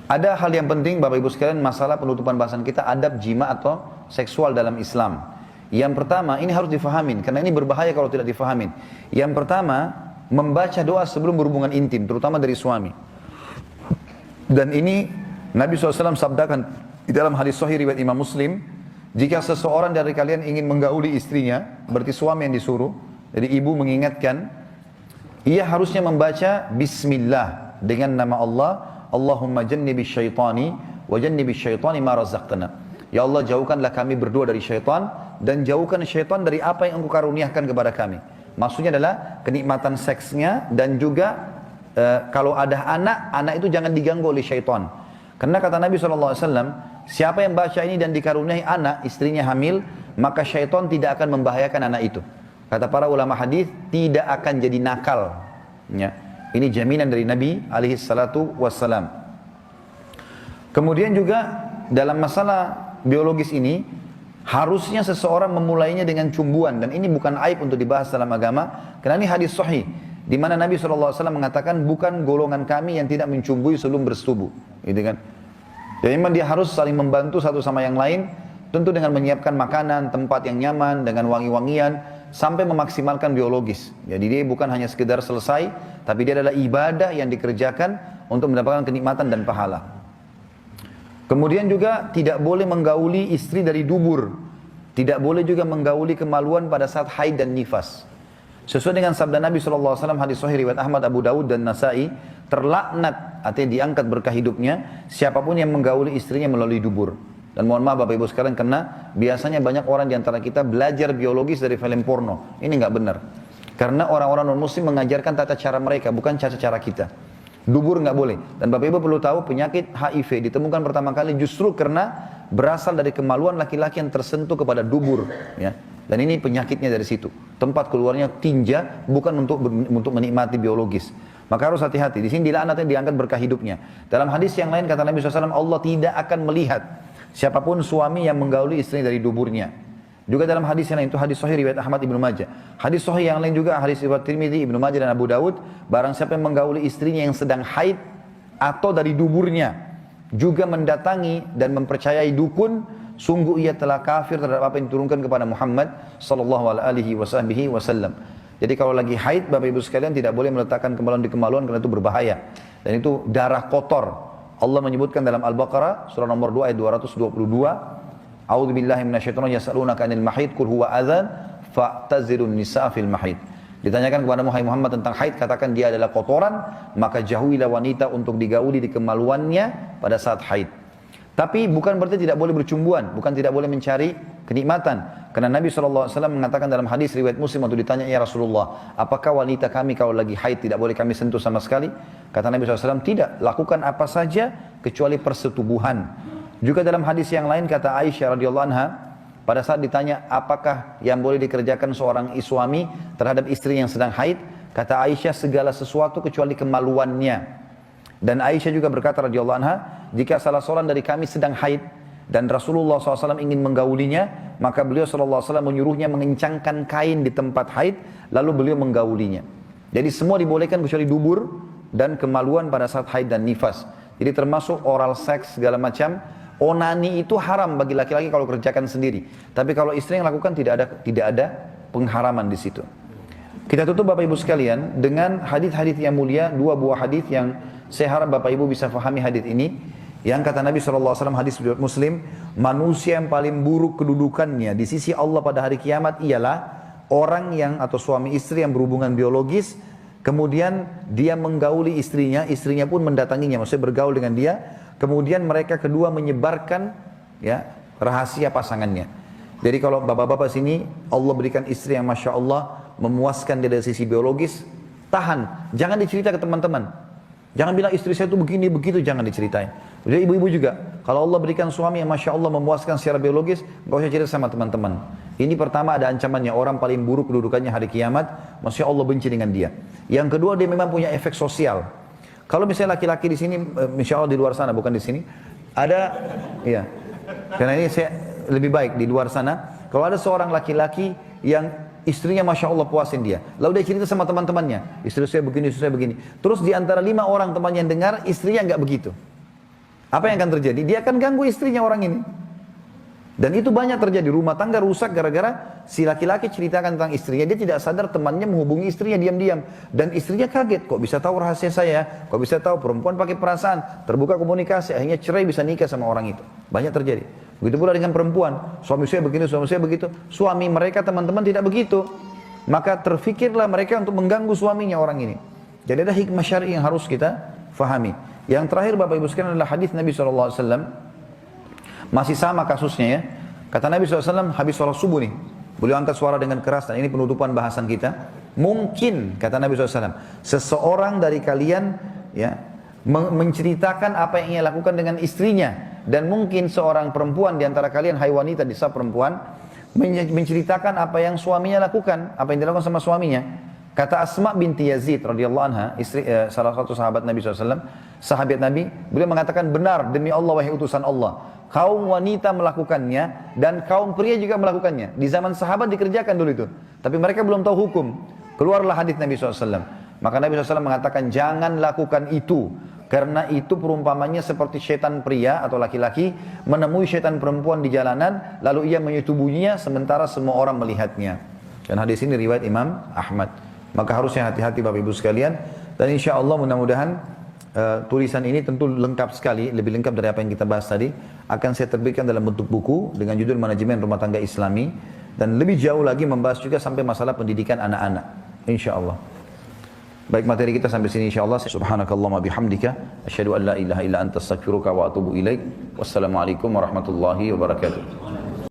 Ada hal yang penting Bapak Ibu sekalian, masalah penutupan bahasan kita, adab jima atau seksual dalam Islam. Yang pertama, ini harus difahamin, karena ini berbahaya kalau tidak difahamin. Yang pertama, membaca doa sebelum berhubungan intim, terutama dari suami. Dan ini Nabi SAW sabdakan di dalam hadis sahih riwayat Imam Muslim, jika seseorang dari kalian ingin menggauli istrinya, berarti suami yang disuruh, jadi ibu mengingatkan, ia harusnya membaca Bismillah dengan nama Allah, Allahumma jannibi syaitani wa jannibi syaitani ma razaqtana. Ya Allah, jauhkanlah kami berdua dari syaitan dan jauhkan syaitan dari apa yang Engkau karuniakan kepada kami. Maksudnya adalah kenikmatan seksnya dan juga kalau ada anak itu jangan diganggu oleh syaitan. Karena kata Nabi SAW, siapa yang baca ini dan dikaruniai anak, istrinya hamil, maka syaitan tidak akan membahayakan anak itu. Kata para ulama hadis, tidak akan jadi nakal. Ya. Ini jaminan dari Nabi SAW. Kemudian juga dalam masalah biologis ini, harusnya seseorang memulainya dengan cumbuan. Dan ini bukan aib untuk dibahas dalam agama, karena ini hadis sahih. Di mana Nabi SAW mengatakan, bukan golongan kami yang tidak mencumbui sebelum bersetubuh. Gitu kan? Jadi memang dia harus saling membantu satu sama yang lain, tentu dengan menyiapkan makanan, tempat yang nyaman, dengan wangi-wangian, sampai memaksimalkan biologis. Jadi dia bukan hanya sekedar selesai, tapi dia adalah ibadah yang dikerjakan untuk mendapatkan kenikmatan dan pahala. Kemudian juga tidak boleh menggauli istri dari dubur. Tidak boleh juga menggauli kemaluan pada saat haid dan nifas. Sesuai dengan sabda Nabi SAW, hadis sahih riwayat Ahmad, Abu Dawud dan Nasai, terlaknat, artinya diangkat berkah hidupnya, siapapun yang menggauli istrinya melalui dubur. Dan mohon maaf Bapak Ibu sekalian, karena biasanya banyak orang di antara kita belajar biologis dari film porno. Ini nggak benar. Karena orang-orang non-muslim mengajarkan tata cara mereka, bukan tata cara kita. Dubur nggak boleh. Dan Bapak Ibu perlu tahu, penyakit HIV ditemukan pertama kali justru karena berasal dari kemaluan laki-laki yang tersentuh kepada dubur. Ya. Dan ini penyakitnya dari situ. Tempat keluarnya tinja, bukan untuk menikmati biologis. Maka harus hati-hati. Di sini dilaknatnya, diangkat berkah hidupnya. Dalam hadis yang lain kata Nabi SAW, Allah tidak akan melihat siapapun suami yang menggauli istrinya dari duburnya. Juga dalam hadis yang lain, itu hadis sahih riwayat Ahmad Ibnu Majah. Hadis sahih yang lain juga hadis riwayat Tirmidzi, Ibnu Majah dan Abu Dawud, barang siapa yang menggauli istrinya yang sedang haid atau dari duburnya, juga mendatangi dan mempercayai dukun, sungguh ia telah kafir terhadap apa yang diturunkan kepada Muhammad sallallahu alaihi wasallam. Jadi kalau lagi haid, Bapak Ibu sekalian tidak boleh meletakkan kemaluan di kemaluan, karena itu berbahaya. Dan itu darah kotor. Allah menyebutkan dalam Al-Baqarah surah nomor 2 ayat 222, A'udzubillahi minasyaitonir rajim, yas'alunaka 'anil mahid qul huwa adzan fa'tazilun nisaa fil mahid. Ditanyakan kepada Muhammad tentang haid, katakan dia adalah kotoran, maka jauhilah wanita untuk digauli di kemaluannya pada saat haid. Tapi bukan berarti tidak boleh bercumbuan, bukan tidak boleh mencari kenikmatan. Karena Nabi SAW mengatakan dalam hadis riwayat Muslim, waktu ditanya, ya Rasulullah, apakah wanita kami kalau lagi haid tidak boleh kami sentuh sama sekali? Kata Nabi SAW, tidak, lakukan apa saja kecuali persetubuhan. Juga dalam hadis yang lain kata Aisyah radhiyallahu anha, pada saat ditanya apakah yang boleh dikerjakan seorang suami terhadap istri yang sedang haid, kata Aisyah, segala sesuatu kecuali kemaluannya. Dan Aisyah juga berkata radhiyallahu anha, jika salah seorang dari kami sedang haid dan Rasulullah SAW ingin menggaulinya, maka beliau SAW menyuruhnya mengencangkan kain di tempat haid, lalu beliau menggaulinya. Jadi semua dibolehkan kecuali dubur dan kemaluan pada saat haid dan nifas. Jadi termasuk oral seks segala macam. Onani itu haram bagi laki-laki kalau kerjakan sendiri. Tapi kalau istri yang lakukan tidak ada pengharaman di situ. Kita tutup Bapak Ibu sekalian dengan hadis-hadis yang mulia, dua buah hadis yang saya harap Bapak Ibu bisa fahami hadis ini. Yang kata Nabi SAW, hadis riwayat Muslim, manusia yang paling buruk kedudukannya di sisi Allah pada hari kiamat ialah orang yang atau suami istri yang berhubungan biologis, kemudian dia menggauli istrinya, istrinya pun mendatanginya, maksudnya bergaul dengan dia, kemudian mereka kedua menyebarkan ya rahasia pasangannya. Jadi kalau bapak-bapak sini Allah berikan istri yang Masya Allah memuaskan dia dari sisi biologis, tahan, jangan dicerita ke teman-teman. Jangan bilang istri saya itu begini, begitu, jangan diceritain. Jadi ibu-ibu juga, kalau Allah berikan suami yang Masya Allah memuaskan secara biologis, nggak usah cerita sama teman-teman. Ini pertama ada ancamannya, orang paling buruk kedudukannya hari kiamat, Masya Allah benci dengan dia. Yang kedua, dia memang punya efek sosial. Kalau misalnya laki-laki di sini, Masya Allah di luar sana, bukan di sini, ada, ya, karena ini saya lebih baik di luar sana, kalau ada seorang laki-laki yang istrinya Masya Allah puasin dia, lalu dia cerita sama teman-temannya, istri saya begini, terus di antara 5 orang temannya yang dengar, istrinya nggak begitu. Apa yang akan terjadi? Dia akan ganggu istrinya orang ini. Dan itu banyak terjadi, rumah tangga rusak gara-gara si laki-laki ceritakan tentang istrinya, dia tidak sadar temannya menghubungi istrinya diam-diam. Dan istrinya kaget, kok bisa tahu rahasia saya, kok bisa tahu perempuan pakai perasaan, terbuka komunikasi, akhirnya cerai bisa nikah sama orang itu. Banyak terjadi. Begitu pula dengan perempuan, suami saya begini, suami saya begitu. Suami mereka teman-teman tidak begitu. Maka terfikirlah mereka untuk mengganggu suaminya orang ini. Jadi ada hikmah syar'i yang harus kita fahami. Yang terakhir Bapak Ibu sekalian adalah hadis Nabi SAW. Masih sama kasusnya ya. Kata Nabi SAW habis sholat subuh nih. Beliau angkat suara dengan keras dan ini penutupan bahasan kita. Mungkin kata Nabi SAW, seseorang dari kalian ya menceritakan apa yang ia lakukan dengan istrinya. Dan mungkin seorang perempuan di antara kalian, hai wanita di saf perempuan, menceritakan apa yang suaminya lakukan, apa yang dilakukan sama suaminya. Kata Asma binti Yazid radhiyallahu anha, istri salah satu sahabat Nabi SAW, sahabat Nabi, beliau mengatakan benar demi Allah wahai utusan Allah. Kaum wanita melakukannya dan kaum pria juga melakukannya. Di zaman sahabat dikerjakan dulu itu. Tapi mereka belum tahu hukum. Keluarlah hadis Nabi SAW. Maka Nabi SAW mengatakan jangan lakukan itu. Karena itu perumpamannya seperti syaitan pria atau laki-laki menemui syaitan perempuan di jalanan. Lalu ia menyetubuhinya sementara semua orang melihatnya. Dan hadis ini riwayat Imam Ahmad. Maka harusnya hati-hati Bapak Ibu sekalian. Dan insya Allah mudah-mudahan tulisan ini tentu lengkap sekali, lebih lengkap dari apa yang kita bahas tadi. Akan saya terbitkan dalam bentuk buku dengan judul Manajemen Rumah Tangga Islami. Dan lebih jauh lagi membahas juga sampai masalah pendidikan anak-anak. Insya Allah. Baik, materi kita sampai sini insya Allah. Subhanakallahumma bihamdika. Asyhadu an la ilaha illa anta astaghfiruka wa atubu ilaik. Wassalamualaikum warahmatullahi wabarakatuh.